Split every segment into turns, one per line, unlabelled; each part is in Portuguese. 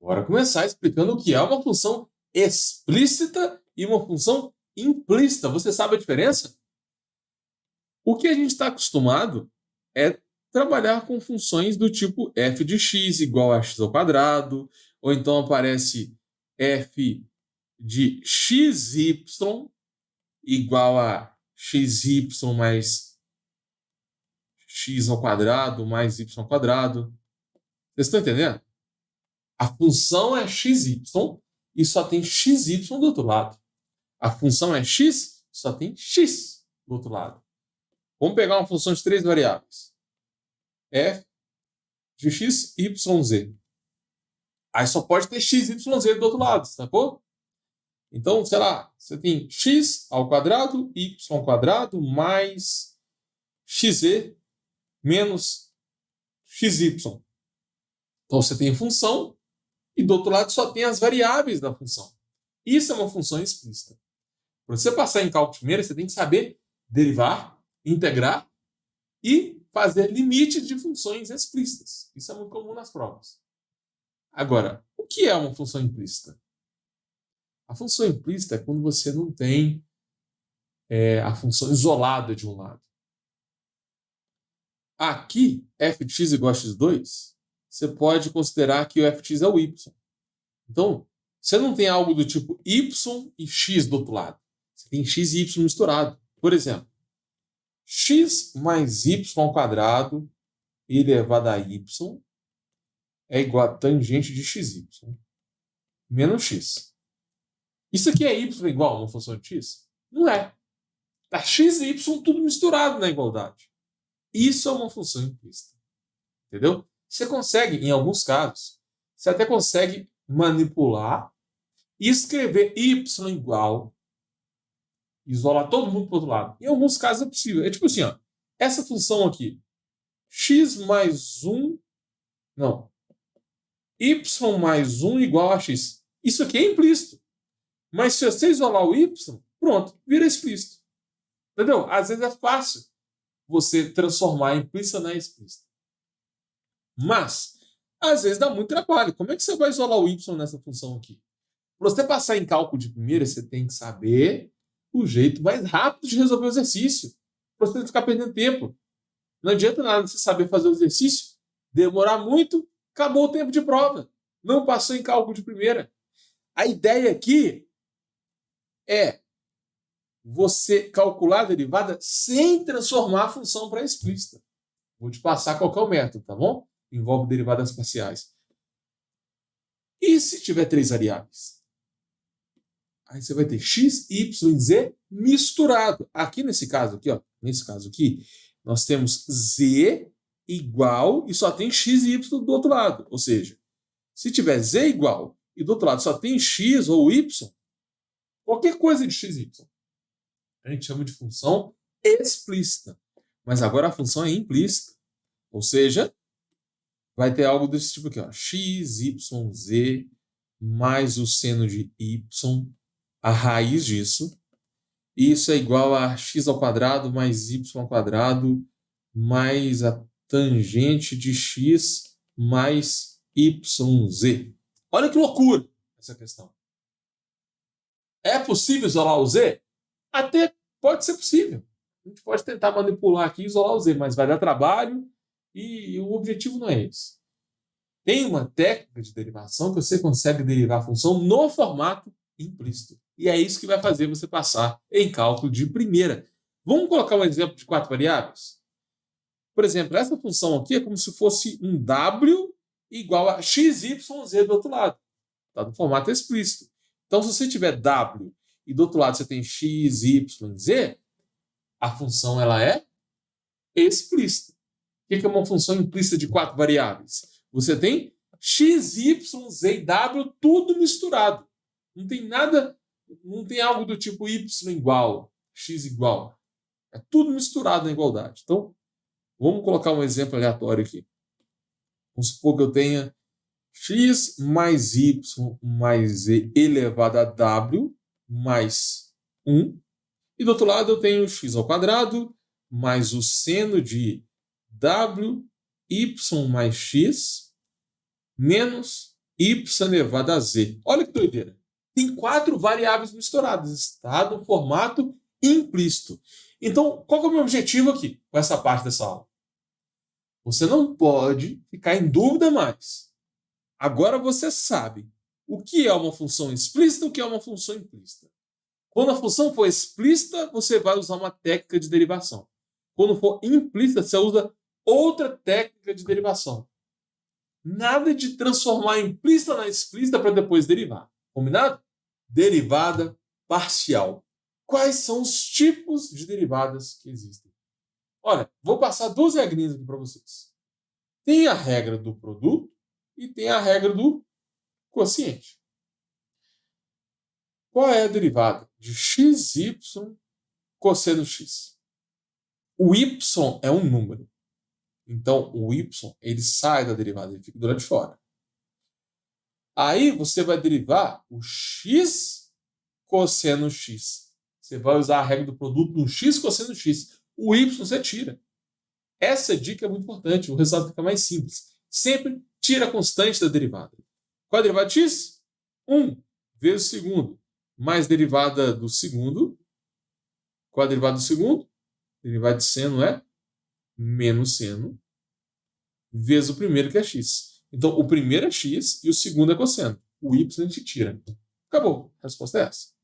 Bora começar explicando o que é uma função explícita e uma função implícita. Você sabe a diferença? O que a gente está acostumado é trabalhar com funções do tipo f de x igual a x ao quadrado, ou então aparece f de xy igual a xy mais x ao quadrado mais y ao quadrado. Vocês estão entendendo? A função é xy e só tem xy do outro lado. A função é x, só tem x do outro lado. Vamos pegar uma função de 3 variáveis. F de x, y, z. Aí só pode ter x, y, z do outro lado, sacou? Então, sei lá, você tem x ao quadrado, y ao quadrado, mais xz menos xy. Então, você tem função e do outro lado só tem as variáveis da função. Isso é uma função explícita. Para você passar em cálculo primeiro, você tem que saber derivar, integrar e fazer limites de funções explícitas. Isso é muito comum nas provas. Agora, o que é uma função implícita? A função implícita é quando você não tem a função isolada de um lado. Aqui, f de x igual a x2, você pode considerar que o f de x é o y. Então, você não tem algo do tipo y e x do outro lado. Você tem x e y misturado. Por exemplo, x mais y ao quadrado elevado a y é igual a tangente de xy menos x. Isso aqui é y igual a uma função de x? Não é. Está x e y tudo misturado na igualdade. Isso é uma função implícita. Entendeu? Você consegue, em alguns casos, você até consegue manipular e escrever y igual, isolar todo mundo para o outro lado. Em alguns casos é possível. É tipo assim, ó, essa função aqui, x mais 1, não, y mais 1 igual a x. Isso aqui é implícito. Mas se você isolar o y, pronto, vira explícito. Entendeu? Às vezes é fácil você transformar a implícita na explícita. Mas, às vezes dá muito trabalho. Como é que você vai isolar o y nessa função aqui? Para você passar em cálculo de primeira, você tem que saber o jeito mais rápido de resolver o exercício. Para você não ficar perdendo tempo. Não adianta nada você saber fazer o exercício, demorar muito, acabou o tempo de prova. Não passou em cálculo de primeira. A ideia aqui é você calcular a derivada sem transformar a função para explícita. Vou te passar qual que é o método, tá bom? Envolve derivadas parciais. E se tiver 3 variáveis? Aí você vai ter x, y e z misturado. Aqui nesse caso aqui, ó, nós temos z igual e só tem x e y do outro lado. Ou seja, se tiver z igual e do outro lado só tem x ou y, qualquer coisa de x e y, a gente chama de função explícita. Mas agora a função é implícita. Ou seja, vai ter algo desse tipo aqui, ó, x, y, z mais o seno de y, a raiz disso. Isso é igual a x ao quadrado mais y ao quadrado mais a tangente de x mais yz. Olha que loucura essa questão. É possível isolar o z? Até pode ser possível. A gente pode tentar manipular aqui e isolar o z, mas vai dar trabalho e o objetivo não é esse. Tem uma técnica de derivação que você consegue derivar a função no formato implícito. E é isso que vai fazer você passar em cálculo de primeira. Vamos colocar um exemplo de 4 variáveis? Por exemplo, essa função aqui é como se fosse um w igual a xyz do outro lado. Está no formato explícito. Então, se você tiver w e do outro lado você tem x, y, z, a função ela é explícita. O que é uma função implícita de 4 variáveis? Você tem x, y, z e w tudo misturado. Não tem nada, não tem algo do tipo y igual, x igual. É tudo misturado na igualdade. Então, vamos colocar um exemplo aleatório aqui. Vamos supor que eu tenha x mais y mais z elevado a w mais 1. E do outro lado eu tenho x ao quadrado mais o seno de w, y mais x, menos y elevado a z. Olha que doideira. Tem 4 variáveis misturadas. Está no formato implícito. Então, qual que é o meu objetivo aqui com essa parte dessa aula? Você não pode ficar em dúvida mais. Agora você sabe o que é uma função explícita e o que é uma função implícita. Quando a função for explícita, você vai usar uma técnica de derivação. Quando for implícita, você usa outra técnica de derivação. Nada de transformar a implícita na explícita para depois derivar. Combinado? Derivada parcial. Quais são os tipos de derivadas que existem? Olha, vou passar 2 regrinhas aqui para vocês. Tem a regra do produto e tem a regra do quociente. Qual é a derivada de xy cosseno x? O y é um número. Então, o y ele sai da derivada, ele fica do lado de fora. Aí você vai derivar o x cosseno x. Você vai usar a regra do produto no x cosseno x. O y você tira. Essa dica é muito importante, o resultado fica mais simples. Sempre tira a constante da derivada. Qual é a derivada de x? 1 vezes o segundo, mais derivada do segundo. Qual é a derivada do segundo? Derivada de seno é menos seno, vezes o primeiro, que é x. Então, o primeiro é x e o segundo é cosseno. O y a gente tira. Acabou. A resposta é essa.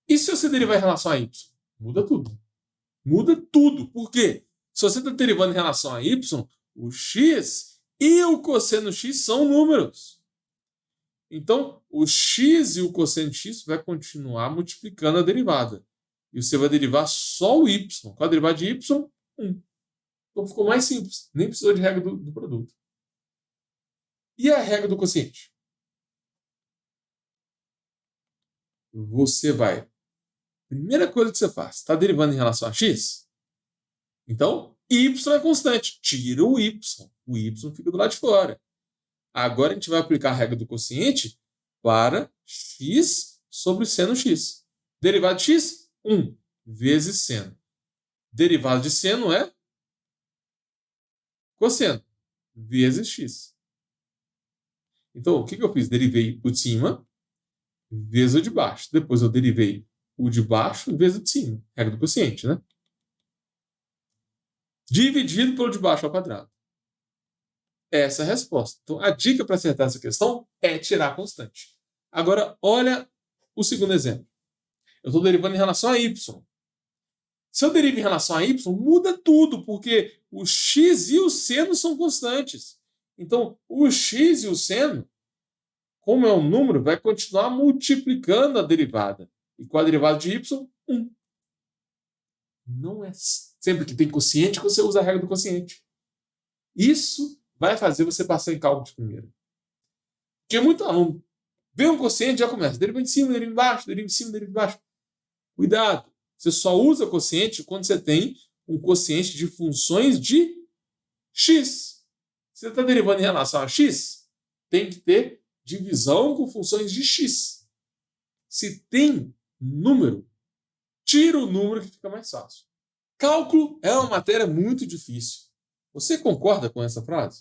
E se você derivar em relação a y? Muda tudo. Muda tudo. Por quê? Se você está derivando em relação a y, o x e o cosseno x são números. Então, o x e o cosseno de x vai continuar multiplicando a derivada. E você vai derivar só o y. Qual a derivada de y? 1. Então ficou mais simples. Nem precisou de regra do produto. E a regra do quociente? Você vai... Primeira coisa que você faz, está derivando em relação a x? Então, y é constante. Tira o y. O y fica do lado de fora. Agora a gente vai aplicar a regra do quociente para x sobre seno x. Derivada de x? 1 vezes seno. Derivada de seno é cosseno vezes x. Então, o que eu fiz? Derivei o de cima vezes o de baixo. Depois eu derivei o de baixo vezes o de cima. Regra do quociente, né? Dividido pelo de baixo ao quadrado. Essa é a resposta. Então, a dica para acertar essa questão é tirar a constante. Agora, olha o segundo exemplo. Eu estou derivando em relação a y. Se eu derivo em relação a y, muda tudo, porque o x e o seno são constantes. Então, o x e o seno, como é um número, vai continuar multiplicando a derivada. E com a derivada de y, 1. Não é sempre que tem quociente que você usa a regra do quociente. Isso vai fazer você passar em cálculo de primeira. Porque muito aluno vê um quociente e já começa. Deriva de cima, deriva de baixo, deriva de cima, deriva de baixo. Cuidado. Você só usa quociente quando você tem um quociente de funções de x. Se você está derivando em relação a x, tem que ter divisão com funções de x. Se tem número, tira o número que fica mais fácil. Cálculo é uma matéria muito difícil. Você concorda com essa frase?